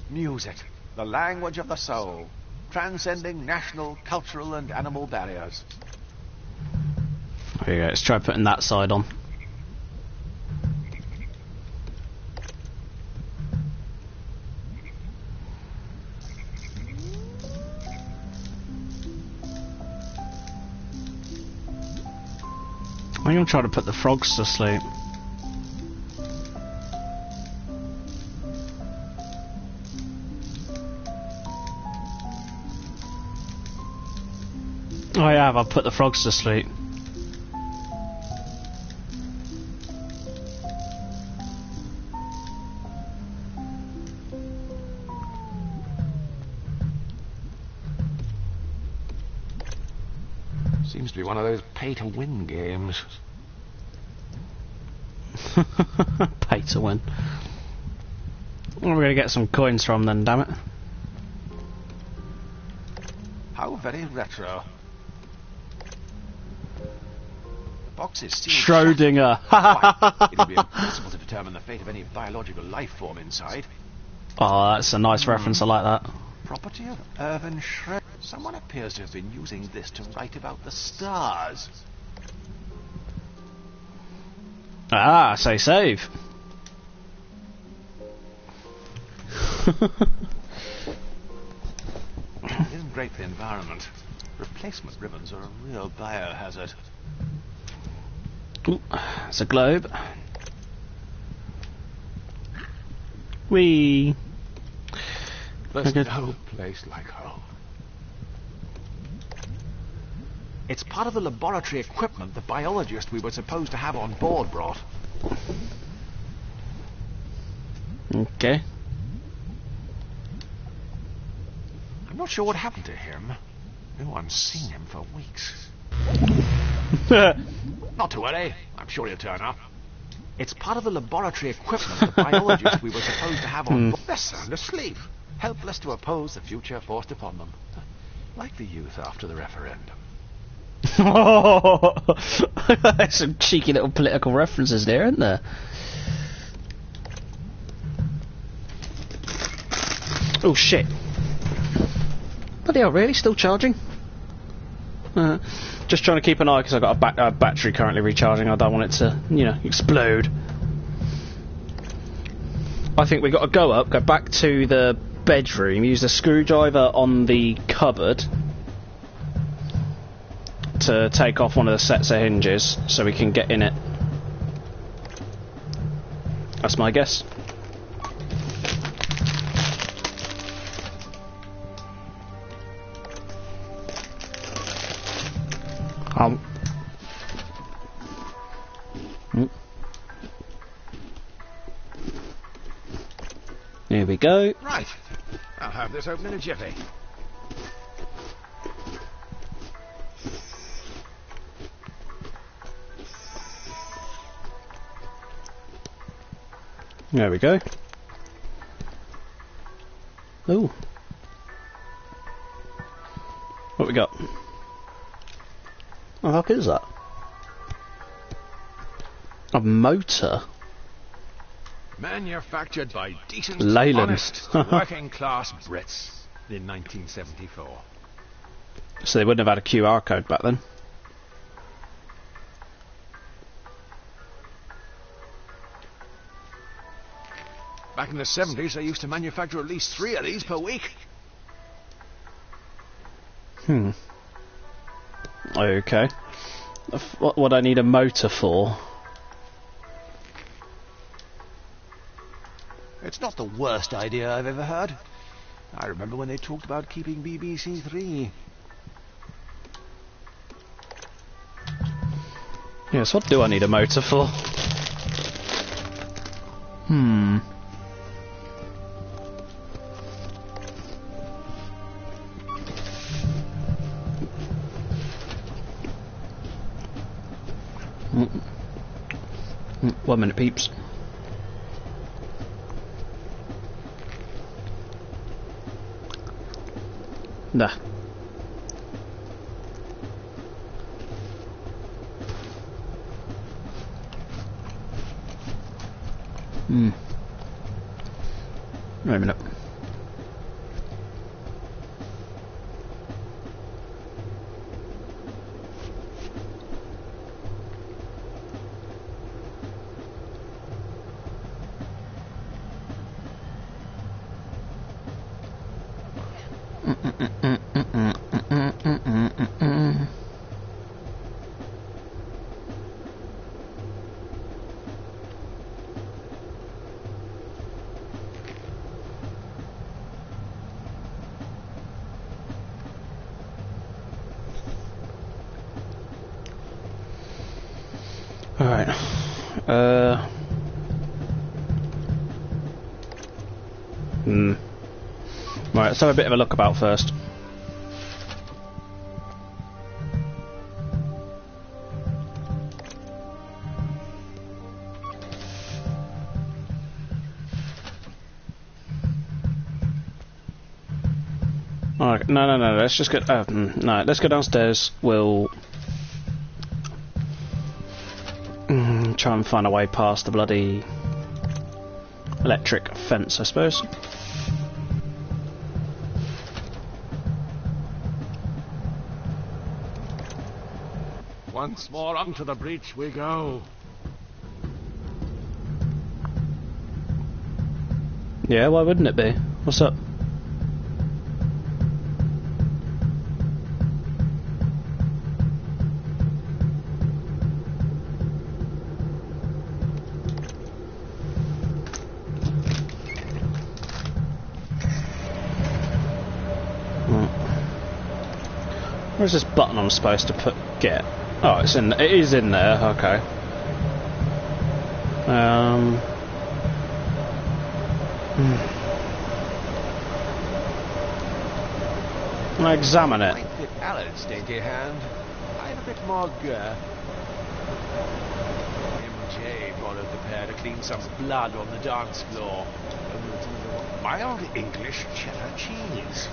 Music, the language of the soul, transcending national, cultural and animal barriers. There you go, let's try putting that side on. I'm going to try to put the frogs to sleep. Oh, I have, I've put the frogs to sleep. Seems to be one of those pay-to-win games. Pay to win. Where are we going to get some coins from then, damn it? How very retro. The boxes seem Schrodinger. Why, it'll be impossible to determine the fate of any biological life form inside. Oh, that's a nice reference, I like that. Property of Irvin Schroeder. Someone appears to have been using this to write about the stars. Ah, say save. It isn't great for the environment. Replacement ribbons are a real biohazard. Ooh, it's a globe. Whee! There's Okay. no place like home. It's part of the laboratory equipment the biologist we were supposed to have on board brought. Okay. I'm not sure what happened to him. No one's seen him for weeks. Not to worry. I'm sure he'll turn up. It's part of the laboratory equipment the biologist we were supposed to have on board. They're sound asleep, helpless to oppose the future forced upon them. Like the youth after the referendum. There's some cheeky little political references there, aren't there? Oh shit. Bloody hell, really? Still charging? Just trying to keep an eye because I've got a battery currently recharging. I don't want it to, you know, explode. I think we've got to go back to the bedroom, use the screwdriver on the cupboard to take off one of the sets of hinges so we can get in it. That's my guess. Here we go. Right. I'll have this open in a jiffy. There we go. Ooh. What we got? What the fuck is that? A motor? Manufactured by decent, Leyland. honest, working-class Brits in 1974. So they wouldn't have had a QR code back then. Back in the 70s, they used to manufacture at least 3 of these per week. Okay. What would I need a motor for? It's not the worst idea I've ever heard. I remember when they talked about keeping BBC 3. Yes, what do I need a motor for? One minute, peeps. Nah. Wait a minute. Alright. Right, let's have a bit of a look about first. Alright, no, let's just get... no, let's go downstairs. We'll... try and find a way past the bloody electric fence, I suppose. Once more onto the breach we go. Yeah, why wouldn't it be? What's up? Where's this button I'm supposed to get? Oh, it's in. It is in there. Okay. I'll examine it. Might fit Alan's dainty hand. I have a bit more girth. MJ borrowed the pair to clean some blood on the dance floor. Mild English cheddar cheese.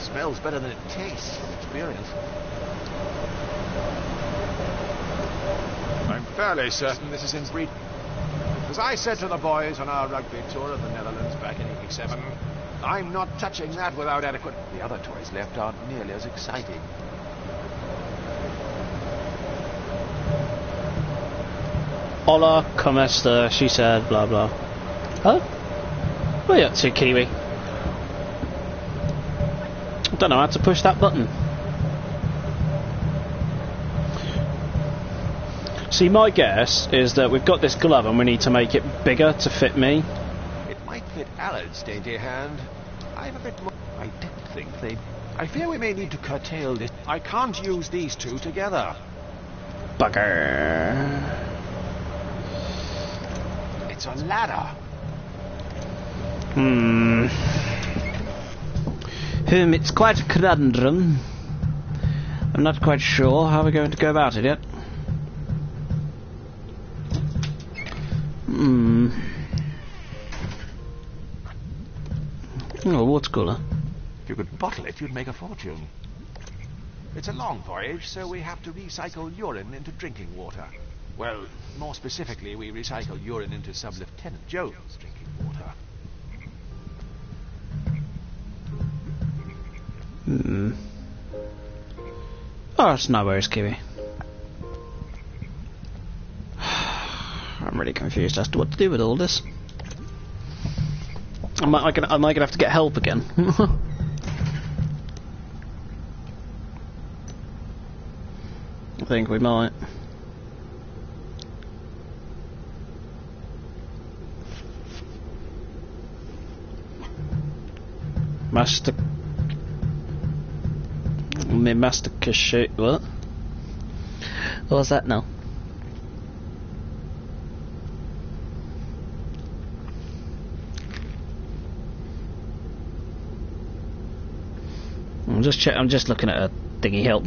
Smells better than it tastes from experience. I'm fairly certain this is in Brit. As I said to the boys on our rugby tour of the Netherlands back in '87, I'm not touching that without adequate... The other toys left aren't nearly as exciting. Hola, como esta? She said, blah blah. Oh? What are you up to, Kiwi? I don't know how to push that button. See, my guess is that we've got this glove and we need to make it bigger to fit me. It might fit Alan's dainty hand. I have a bit more... I didn't think they'd... I fear we may need to curtail this. I can't use these two together. Bugger. It's a ladder. It's quite a conundrum. I'm not quite sure how we're going to go about it yet. Oh, water cooler. If you could bottle it, you'd make a fortune. It's a long voyage, so we have to recycle urine into drinking water. Well, more specifically, we recycle urine into Sub-Lieutenant Jones' drinking water. Oh, it's no worries, Kiwi. I'm really confused as to what to do with all this. Am I gonna have to get help again? I think we might. Master Cache. What? What was that now? I'm just looking at a thingy help.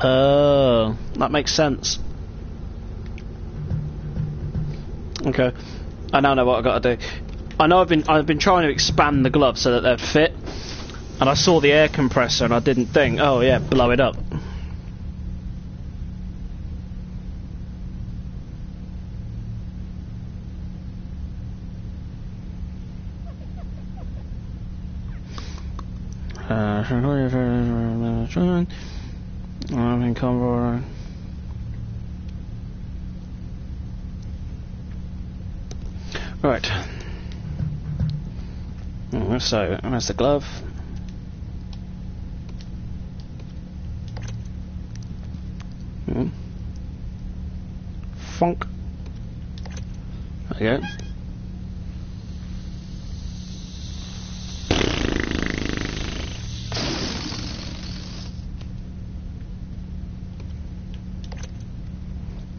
Oh, that makes sense. Okay, I now know what I've got to do. I know I've been trying to expand the glove so that they'd fit, and I saw the air compressor and I didn't think, oh yeah, blow it up. Right. So, that's the glove. Funk. There you go.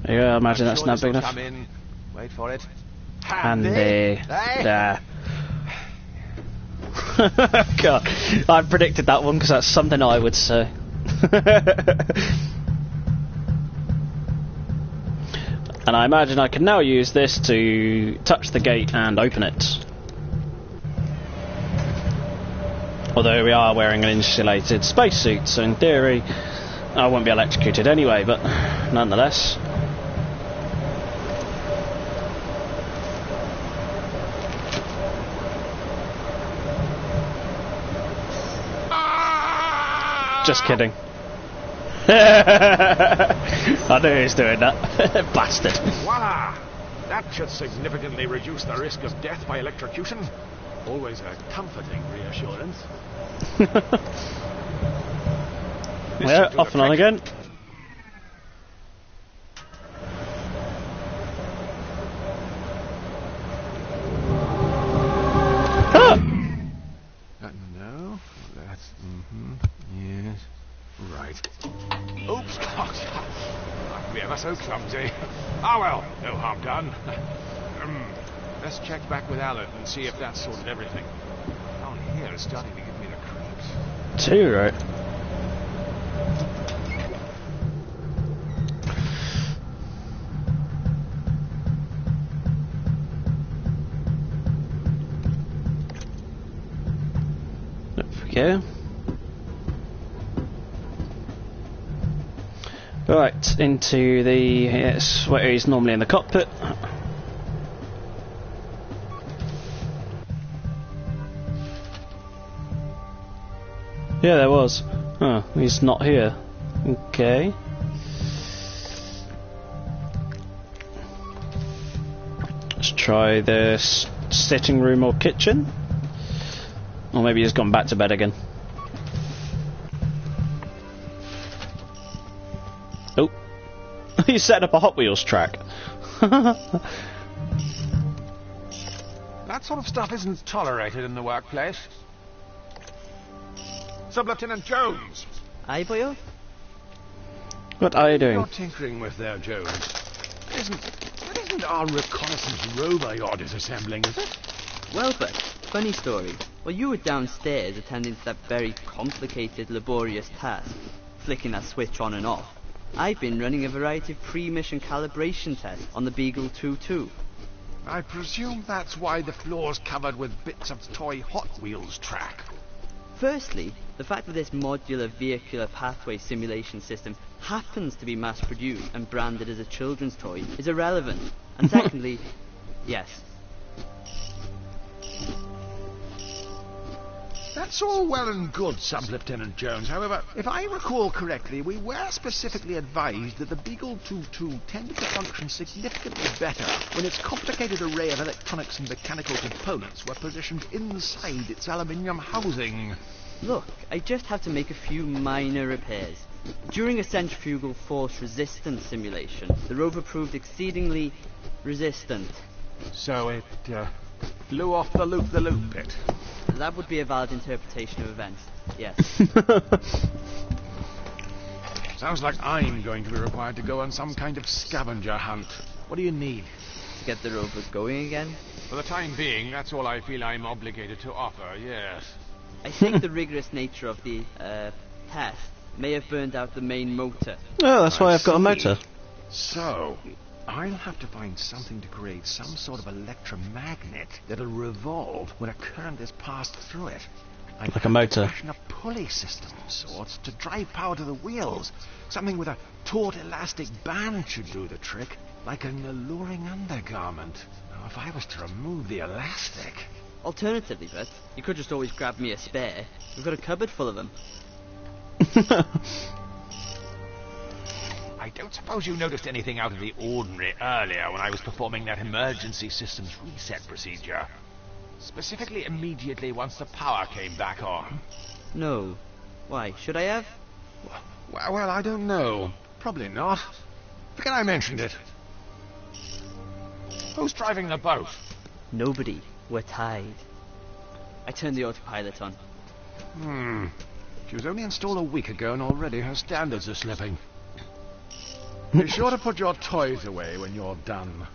There you go, I imagine that's not big enough. Come in. Wait for it. Handy. There. God, I predicted that one because that's something I would say. And I imagine I can now use this to touch the gate and open it. Although we are wearing an insulated spacesuit, so in theory I won't be electrocuted anyway, but nonetheless. Just kidding. I knew he was doing that. Bastard. Voila! That should significantly reduce the risk of death by electrocution. Always a comforting reassurance. Yeah, off and on again. No, that's... yes, right. Oops, I'd be ever so clumsy. Ah well, no harm done. Let's check back with Alan and see if that's sorted everything. Down here is starting to give me the creeps. Too right. There we go. Right, into the... yes, where he's normally in the cockpit. Yeah, there was. Oh, he's not here. Okay. Let's try this sitting room or kitchen. Or maybe he's gone back to bed again. Oh. He's setting up a Hot Wheels track. That sort of stuff isn't tolerated in the workplace. Sub-Lieutenant Jones! Aye, boyo? What are you doing? You're tinkering with there, Jones. That isn't our reconnaissance rover you're disassembling, is it? Well, but, funny story. While you were downstairs attending to that very complicated, laborious task, flicking that switch on and off, I've been running a variety of pre-mission calibration tests on the Beagle 2-2. I presume that's why the floor's covered with bits of toy Hot Wheels track. Firstly, the fact that this modular vehicular pathway simulation system happens to be mass-produced and branded as a children's toy is irrelevant. And secondly, yes. That's all well and good, Sub-Lieutenant Jones. However, if I recall correctly, we were specifically advised that the Beagle 2-2 tended to function significantly better when its complicated array of electronics and mechanical components were positioned inside its aluminium housing. Look, I just have to make a few minor repairs. During a centrifugal force resistance simulation, the rover proved exceedingly resistant. So it flew off the loop bit. That would be a valid interpretation of events, yes. Sounds like I'm going to be required to go on some kind of scavenger hunt. What do you need? To get the rover going again? For the time being, that's all I feel I'm obligated to offer, yes. I think the rigorous nature of the test may have burned out the main motor. Oh, that's why I've got a motor. So, I'll have to find something to create some sort of electromagnet that'll revolve when a current is passed through it. Like a motor. Fashion a pulley system of sorts to drive power to the wheels. Something with a taut elastic band should do the trick, like an alluring undergarment. Now, if I was to remove the elastic... Alternatively, Bert, you could just always grab me a spare. We've got a cupboard full of them. I don't suppose you noticed anything out of the ordinary earlier when I was performing that emergency systems reset procedure. Specifically immediately once the power came back on. No. Why, should I have? Well, I don't know. Probably not. Forget I mentioned it. Who's driving the boat? Nobody. We're tied. I turned the autopilot on. She was only installed a week ago and already her standards are slipping. Be sure to put your toys away when you're done.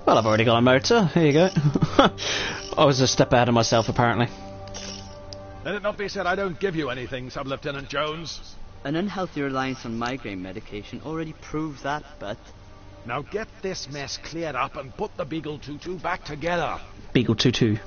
Well, I've already got a motor. Here you go. I was a step ahead of myself, apparently. Let it not be said I don't give you anything, Sub-Lieutenant Jones. An unhealthy reliance on migraine medication already proves that, but... Now get this mess cleared up and put the Beagle 2-2 back together. Beagle 2-2.